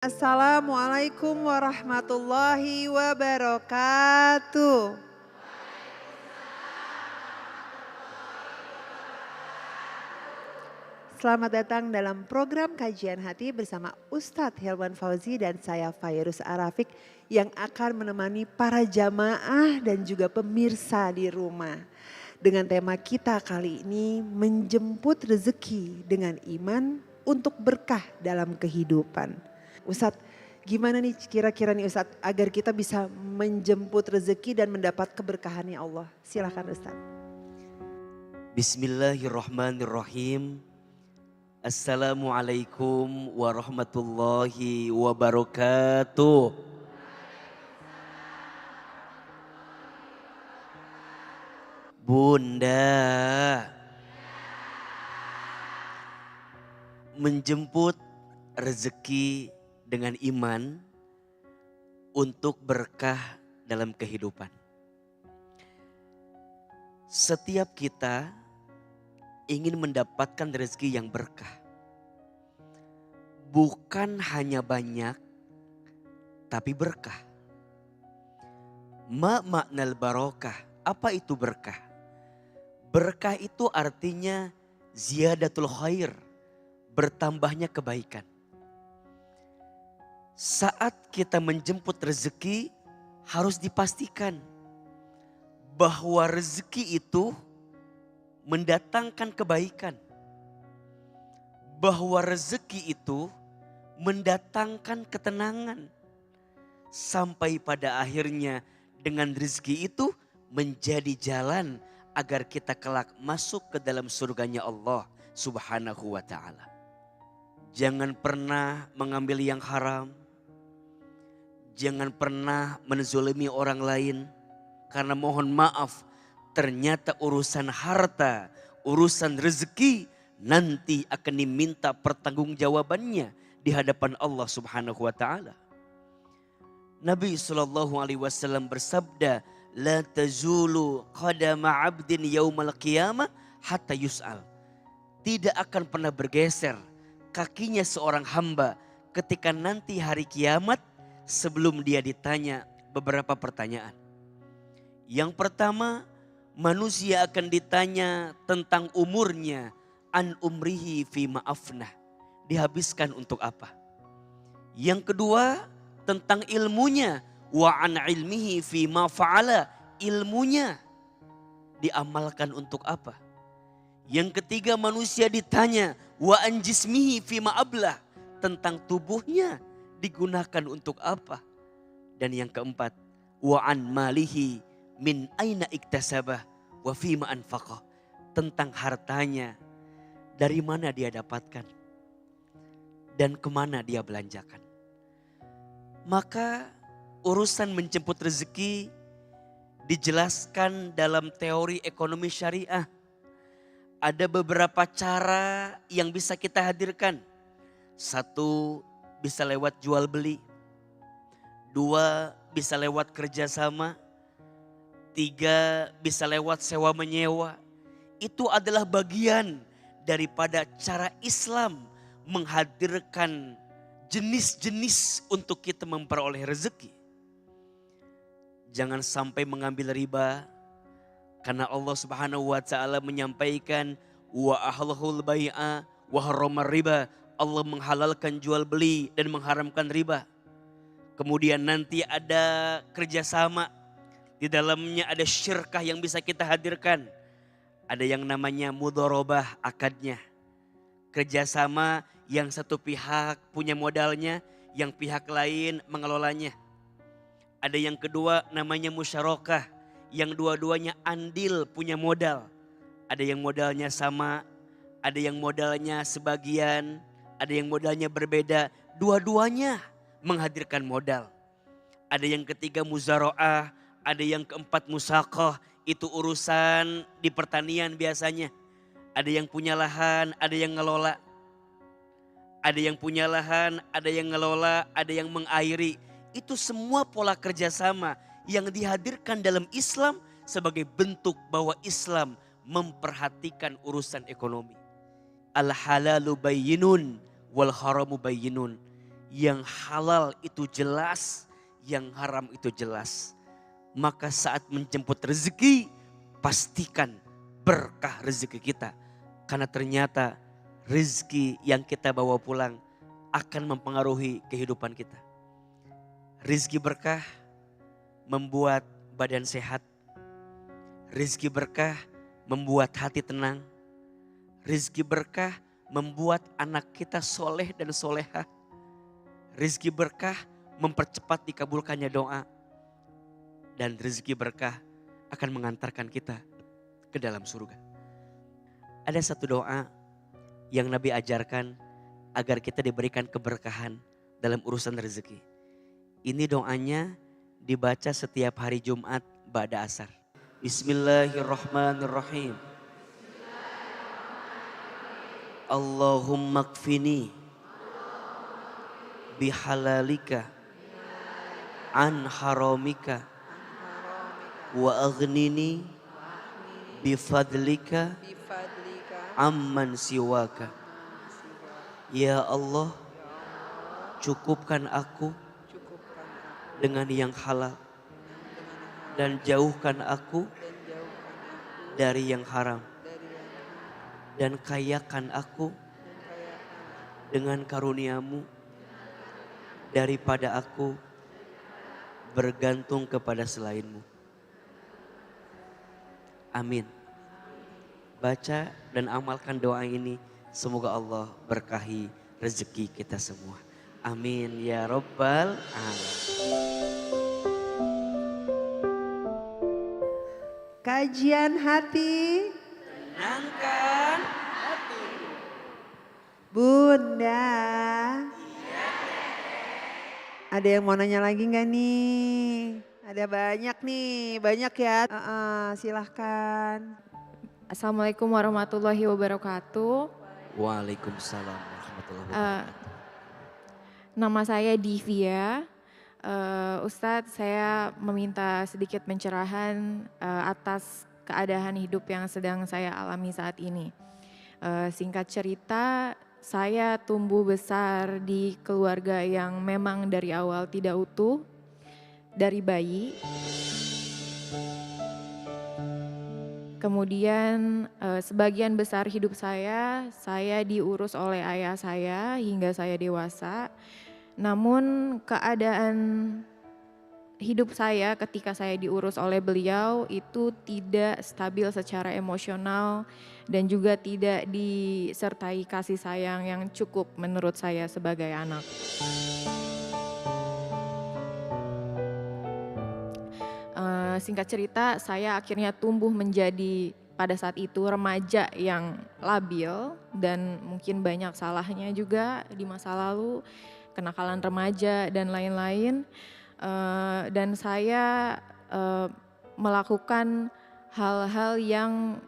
Assalamualaikum warahmatullahi wabarakatuh. Selamat datang dalam program Kajian Hati bersama Ustadz Hilman Fauzi dan saya Fairuz Arafik yang akan menemani para jamaah dan juga pemirsa di rumah. Dengan tema kita kali ini menjemput rezeki dengan iman untuk berkah dalam kehidupan. Ustadz, gimana nih kira-kira nih Ustadz agar kita bisa menjemput rezeki dan mendapat keberkahannya Allah? Silahkan Ustadz. Bismillahirrahmanirrahim. Assalamualaikum warahmatullahi wabarakatuh. Bunda, menjemput rezeki dengan iman untuk berkah dalam kehidupan. Setiap kita ingin mendapatkan rezeki yang berkah. Bukan hanya banyak, tapi berkah. Ma maknal barokah. Apa itu berkah? Berkah itu artinya ziyadatul khair. Bertambahnya kebaikan. Saat kita menjemput rezeki harus dipastikan bahwa rezeki itu mendatangkan kebaikan. Bahwa rezeki itu mendatangkan ketenangan. Sampai pada akhirnya dengan rezeki itu menjadi jalan agar kita kelak masuk ke dalam surganya Allah Subhanahu wa ta'ala. Jangan pernah mengambil yang haram. Jangan pernah menzolimi orang lain. Karena mohon maaf, ternyata urusan harta, urusan rezeki nanti akan diminta pertanggungjawabannya di hadapan Allah Subhanahu wa ta'ala. Nabi SAW bersabda, la tazulu qadama 'abdin yaumal qiyamah hatta yus'al. Tidak akan pernah bergeser kakinya seorang hamba ketika nanti hari kiamat sebelum dia ditanya beberapa pertanyaan. Yang pertama, manusia akan ditanya tentang umurnya, an umrihi fi ma'afnah. Dihabiskan untuk apa? Yang kedua, tentang ilmunya, wa an ilmihi fi ma fa'ala. Ilmunya diamalkan untuk apa? Yang ketiga, manusia ditanya wa an jismihi fi ma ablah. Tentang tubuhnya digunakan untuk apa? Dan yang keempat, wa an malihi min aina iktasabah wa fima anfaqah. Tentang hartanya, dari mana dia dapatkan dan kemana dia belanjakan. Maka urusan menjemput rezeki dijelaskan dalam teori ekonomi syariah. Ada beberapa cara yang bisa kita hadirkan. Satu, bisa lewat jual beli. Dua, bisa lewat kerjasama. Tiga, bisa lewat sewa menyewa. Itu adalah bagian daripada cara Islam menghadirkan jenis-jenis untuk kita memperoleh rezeki. Jangan sampai mengambil riba. Karena Allah Subhanahu wa ta'ala menyampaikan wa ahlahul bai'a wa harramar riba. Allah menghalalkan jual beli dan mengharamkan riba. Kemudian nanti ada kerjasama. Di dalamnya ada syirkah yang bisa kita hadirkan. Ada yang namanya mudharabah akadnya. Kerjasama yang satu pihak punya modalnya, yang pihak lain mengelolanya. Ada yang kedua namanya musyarakah, yang dua-duanya andil punya modal. Ada yang modalnya sama, ada yang modalnya sebagian, ada yang modalnya berbeda. Dua-duanya menghadirkan modal. Ada yang ketiga muzara'ah, ada yang keempat musaqah. Itu urusan di pertanian biasanya. Ada yang punya lahan, ada yang ngelola. Ada yang punya lahan, ada yang ngelola, ada yang mengairi. Itu semua pola kerjasama yang dihadirkan dalam Islam sebagai bentuk bahwa Islam memperhatikan urusan ekonomi. Al halalu bayyinun wal haramu bayyinun. Yang halal itu jelas, yang haram itu jelas. Maka saat menjemput rezeki, pastikan berkah rezeki kita. Karena ternyata rezeki yang kita bawa pulang akan mempengaruhi kehidupan kita. Rezeki berkah membuat badan sehat. Rezeki berkah membuat hati tenang. Rezeki berkah membuat anak kita soleh dan soleha. Rezeki berkah mempercepat dikabulkannya doa. Dan rezeki berkah akan mengantarkan kita ke dalam surga. Ada satu doa yang Nabi ajarkan agar kita diberikan keberkahan dalam urusan rezeki. Ini doanya dibaca setiap hari Jumat ba'da asar. Bismillahirrahmanirrahim. Allahumma kfini bihalalika an haramika wa aghnini bifadlika amman siwaka. Ya Allah, cukupkan aku dengan yang halal dan jauhkan aku dari yang haram. Dan kayakan aku dengan karuniamu daripada aku bergantung kepada selainmu. Amin. Baca dan amalkan doa ini. Semoga Allah berkahi rezeki kita semua. Amin ya Rabbal Alamin. Kajian hati. Tenangkan Bunda. Ada yang mau nanya lagi nggak nih? Ada banyak ya. Silahkan. Assalamualaikum warahmatullahi wabarakatuh. Waalaikumsalam warahmatullahi Eh, wabarakatuh. Nama saya Divya. Ustadz, saya meminta sedikit pencerahan atas keadaan hidup yang sedang saya alami saat ini. Singkat cerita, saya tumbuh besar di keluarga yang memang dari awal tidak utuh, dari bayi. Kemudian sebagian besar hidup saya diurus oleh ayah saya hingga saya dewasa. Namun keadaan hidup saya ketika saya diurus oleh beliau itu tidak stabil secara emosional dan juga tidak disertai kasih sayang yang cukup menurut saya sebagai anak. Singkat cerita, saya akhirnya tumbuh menjadi pada saat itu remaja yang labil dan mungkin banyak salahnya juga di masa lalu, kenakalan remaja dan lain-lain. Dan saya melakukan hal-hal yang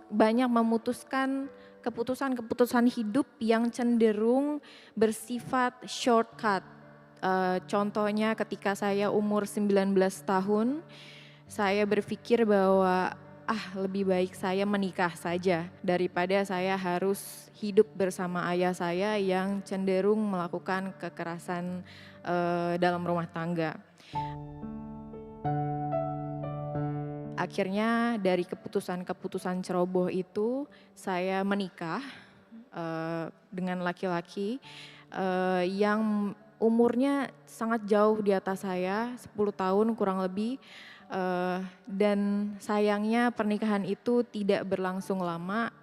banyak memutuskan keputusan-keputusan hidup yang cenderung bersifat shortcut. Contohnya ketika saya umur 19 tahun, saya berpikir bahwa lebih baik saya menikah saja daripada saya harus hidup bersama ayah saya yang cenderung melakukan kekerasan dalam rumah tangga. Akhirnya dari keputusan-keputusan ceroboh itu saya menikah dengan laki-laki yang umurnya sangat jauh di atas saya, 10 tahun kurang lebih. Dan sayangnya pernikahan itu tidak berlangsung lama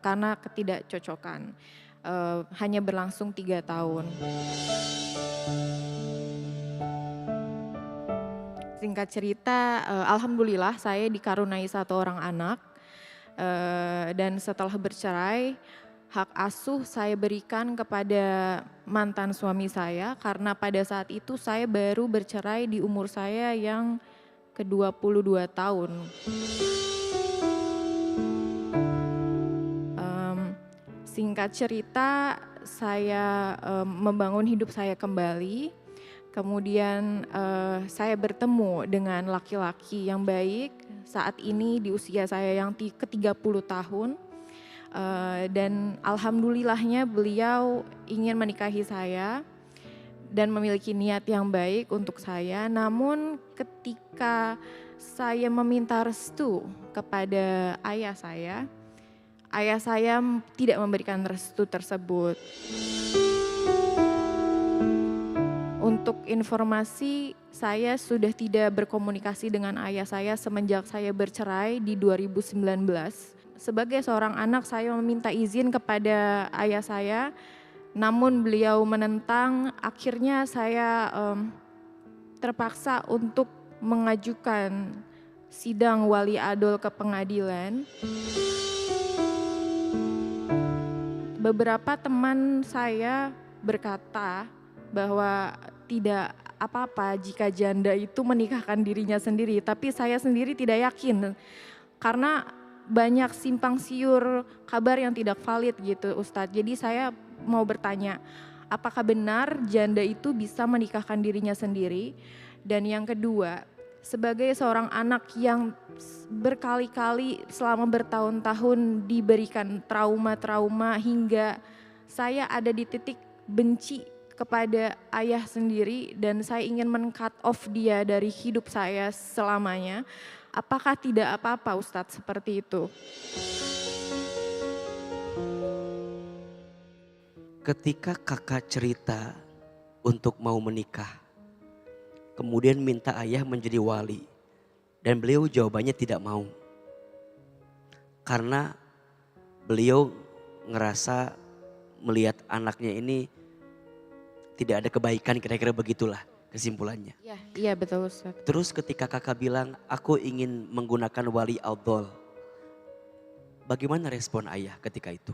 karena ketidakcocokan. Hanya berlangsung 3 tahun. Singkat cerita, alhamdulillah saya dikaruniai 1 orang anak. Dan setelah bercerai, hak asuh saya berikan kepada mantan suami saya karena pada saat itu saya baru bercerai di umur saya yang ke-22 tahun. Singkat cerita, saya membangun hidup saya kembali. Kemudian saya bertemu dengan laki-laki yang baik saat ini di usia saya yang ke-30 tahun. Dan alhamdulillahnya beliau ingin menikahi saya dan memiliki niat yang baik untuk saya. Namun ketika saya meminta restu kepada ayah saya tidak memberikan restu tersebut. Untuk informasi, saya sudah tidak berkomunikasi dengan ayah saya semenjak saya bercerai di 2019. Sebagai seorang anak, saya meminta izin kepada ayah saya, namun beliau menentang. Akhirnya saya terpaksa untuk mengajukan sidang wali adol ke pengadilan. Beberapa teman saya berkata bahwa tidak apa-apa jika janda itu menikahkan dirinya sendiri, tapi saya sendiri tidak yakin karena banyak simpang siur kabar yang tidak valid gitu Ustadz. Jadi saya mau bertanya, apakah benar janda itu bisa menikahkan dirinya sendiri? Dan yang kedua, sebagai seorang anak yang berkali-kali selama bertahun-tahun diberikan trauma-trauma hingga saya ada di titik benci kepada ayah sendiri dan saya ingin men-cut off dia dari hidup saya selamanya. Apakah tidak apa-apa Ustadz seperti itu? Ketika kakak cerita untuk mau menikah, kemudian minta ayah menjadi wali, dan beliau jawabannya tidak mau. Karena beliau ngerasa melihat anaknya ini tidak ada kebaikan, kira-kira begitulah kesimpulannya. Iya betul Ustaz. Terus ketika kakak bilang, aku ingin menggunakan wali adol, bagaimana respon ayah ketika itu?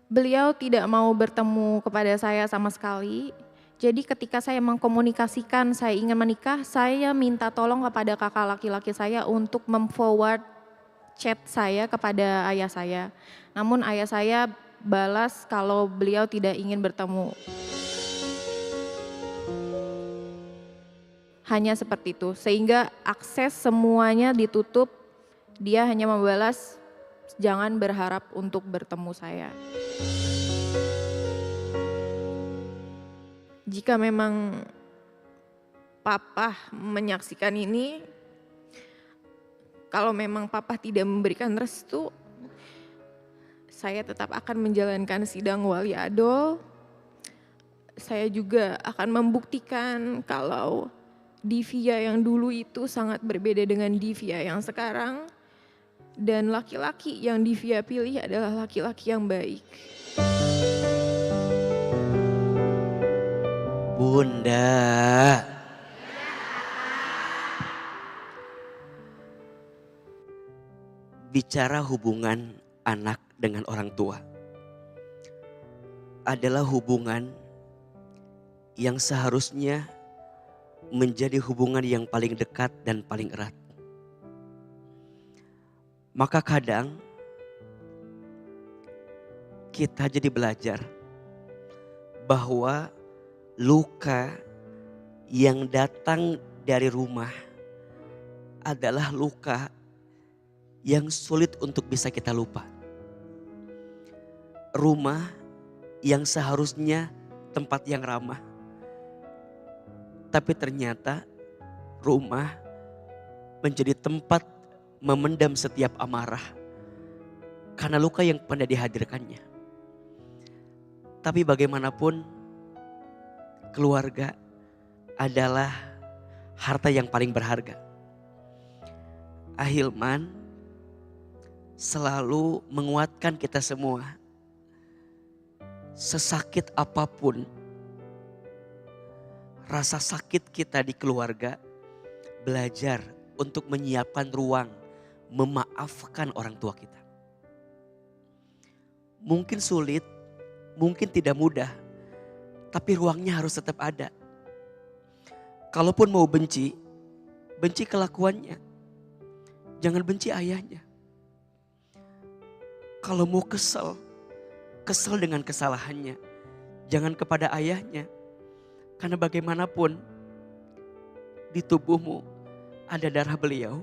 Beliau tidak mau bertemu kepada saya sama sekali. Jadi ketika saya mengkomunikasikan saya ingin menikah, saya minta tolong kepada kakak laki-laki saya untuk memforward chat saya kepada ayah saya. Namun ayah saya balas kalau beliau tidak ingin bertemu. Hanya seperti itu, sehingga akses semuanya ditutup. Dia hanya membalas, jangan berharap untuk bertemu saya. Jika memang papa menyaksikan ini, kalau memang papa tidak memberikan restu, saya tetap akan menjalankan sidang wali adol. Saya juga akan membuktikan kalau Divya yang dulu itu sangat berbeda dengan Divya yang sekarang. Dan laki-laki yang Divya pilih adalah laki-laki yang baik. Bunda. Bicara hubungan anak dengan orang tua adalah hubungan yang seharusnya menjadi hubungan yang paling dekat dan paling erat. Maka kadang kita jadi belajar bahwa luka yang datang dari rumah adalah luka yang sulit untuk bisa kita lupa. Rumah yang seharusnya tempat yang ramah, tapi ternyata rumah menjadi tempat memendam setiap amarah karena luka yang pernah dihadirkannya. Tapi bagaimanapun keluarga adalah harta yang paling berharga. Ahilman selalu menguatkan kita semua. Sesakit apapun rasa sakit kita di keluarga, belajar untuk menyiapkan ruang memaafkan orang tua kita. Mungkin sulit, mungkin tidak mudah, tapi ruangnya harus tetap ada. Kalaupun mau benci, benci kelakuannya. Jangan benci ayahnya. Kalau mau kesel, kesel dengan kesalahannya. Jangan kepada ayahnya. Karena bagaimanapun di tubuhmu ada darah beliau.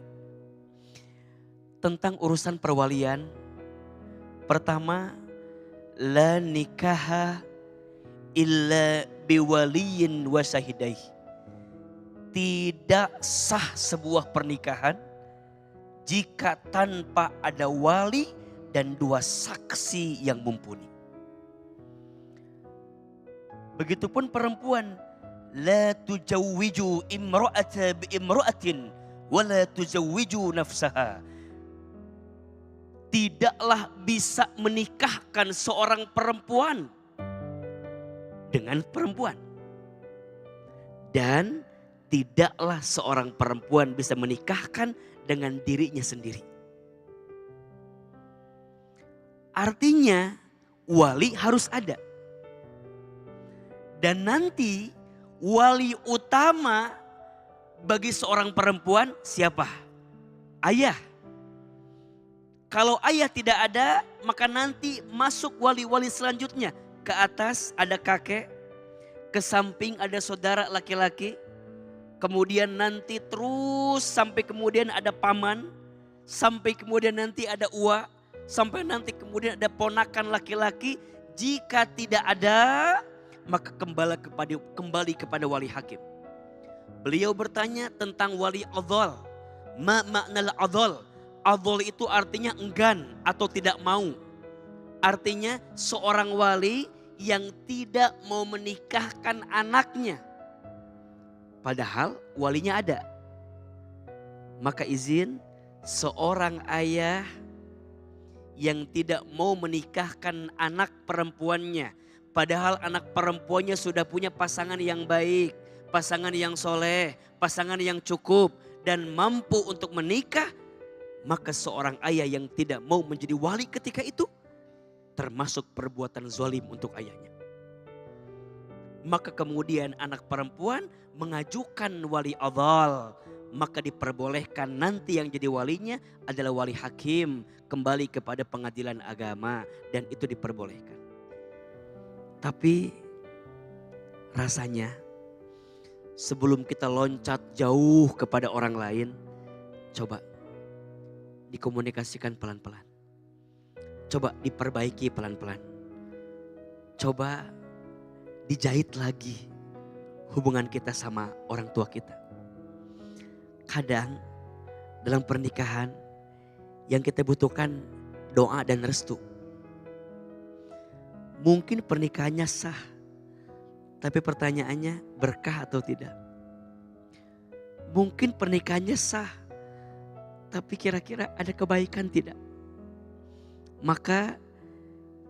Tentang urusan perwalian, pertama, la nikaha illa biwaliyin wa syahidai. Tidak sah sebuah pernikahan jika tanpa ada wali dan 2 saksi yang mumpuni. Begitupun perempuan, la tujawwiju imra'ata bi imra'atin wa la tujawwiju nafsaha. Tidaklah bisa menikahkan seorang perempuan dengan perempuan. Dan tidaklah seorang perempuan bisa menikahkan dengan dirinya sendiri. Artinya wali harus ada. Dan nanti wali utama bagi seorang perempuan siapa? Ayah. Kalau ayah tidak ada, maka nanti masuk wali-wali selanjutnya. Ke atas ada kakek, ke samping ada saudara laki-laki, kemudian nanti terus sampai kemudian ada paman, sampai kemudian nanti ada uwa, sampai nanti kemudian ada ponakan laki-laki. Jika tidak ada, maka kembali kepada wali hakim. Beliau bertanya tentang wali adhal. Ma maknal adhal? Adhal itu artinya enggan atau tidak mau. Artinya seorang wali yang tidak mau menikahkan anaknya. Padahal walinya ada. Maka izin seorang ayah yang tidak mau menikahkan anak perempuannya. Padahal anak perempuannya sudah punya pasangan yang baik, pasangan yang soleh, pasangan yang cukup dan mampu untuk menikah. Maka seorang ayah yang tidak mau menjadi wali ketika itu termasuk perbuatan zalim untuk ayahnya. Maka kemudian anak perempuan mengajukan wali adhal. Maka diperbolehkan nanti yang jadi walinya adalah wali hakim. Kembali kepada pengadilan agama dan itu diperbolehkan. Tapi rasanya sebelum kita loncat jauh kepada orang lain, coba dikomunikasikan pelan-pelan. Coba diperbaiki pelan-pelan. Coba dijahit lagi hubungan kita sama orang tua kita. Kadang dalam pernikahan yang kita butuhkan doa dan restu. Mungkin pernikahannya sah, tapi pertanyaannya berkah atau tidak. Mungkin pernikahannya sah, tapi kira-kira ada kebaikan tidak? Maka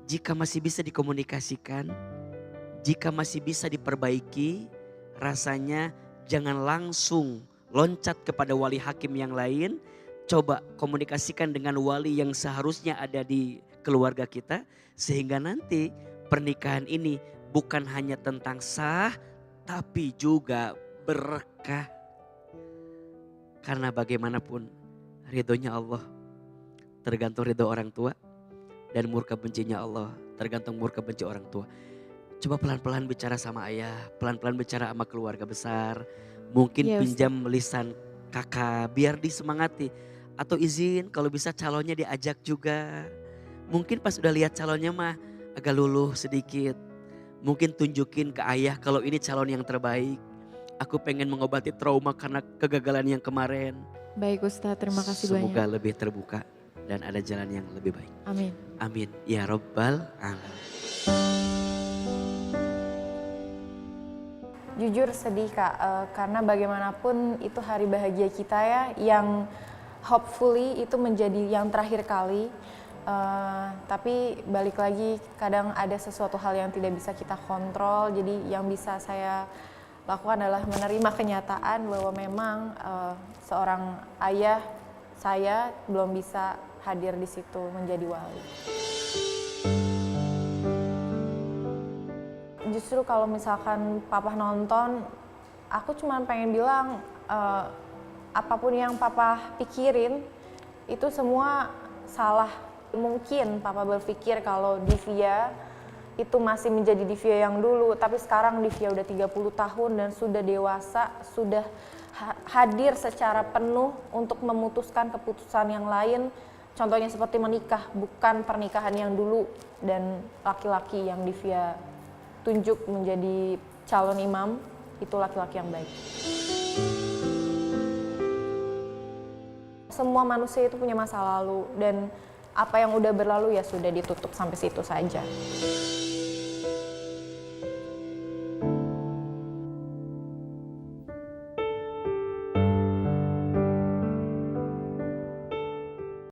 jika masih bisa dikomunikasikan, jika masih bisa diperbaiki, rasanya jangan langsung loncat kepada wali hakim yang lain. Coba komunikasikan dengan wali yang seharusnya ada di keluarga kita. Sehingga nanti pernikahan ini bukan hanya tentang sah, tapi juga berkah. Karena bagaimanapun ridhonya Allah tergantung ridho orang tua. Dan murka bencinya Allah tergantung murka benci orang tua. Coba pelan-pelan bicara sama ayah, pelan-pelan bicara sama keluarga besar. Mungkin Ya, pinjam lisan kakak biar disemangati. Atau izin kalau bisa calonnya diajak juga. Mungkin pas udah lihat calonnya mah agak luluh sedikit. Mungkin tunjukin ke ayah kalau ini calon yang terbaik. Aku pengen mengobati trauma karena kegagalan yang kemarin. Baik Ustadz, terima kasih banyak. Semoga lebih terbuka dan ada jalan yang lebih baik. Amin. Amin. Ya Rabbal Alamin. Jujur sedih Kak, karena bagaimanapun itu hari bahagia kita ya, yang hopefully itu menjadi yang terakhir kali. Tapi balik lagi kadang ada sesuatu hal yang tidak bisa kita kontrol, jadi yang bisa saya lakukan adalah menerima kenyataan bahwa memang seorang ayah saya belum bisa hadir di situ menjadi wali. Justru kalau misalkan papa nonton, aku cuma pengen bilang apapun yang papa pikirin itu semua salah. Mungkin papa berpikir kalau Divya itu masih menjadi Divya yang dulu, tapi sekarang Divya udah 30 tahun dan sudah dewasa, sudah hadir secara penuh untuk memutuskan keputusan yang lain. Contohnya seperti menikah, bukan pernikahan yang dulu dan laki-laki yang Divya tunjuk menjadi calon imam itu laki-laki yang baik. Semua manusia itu punya masa lalu dan apa yang udah berlalu ya sudah ditutup sampai situ saja.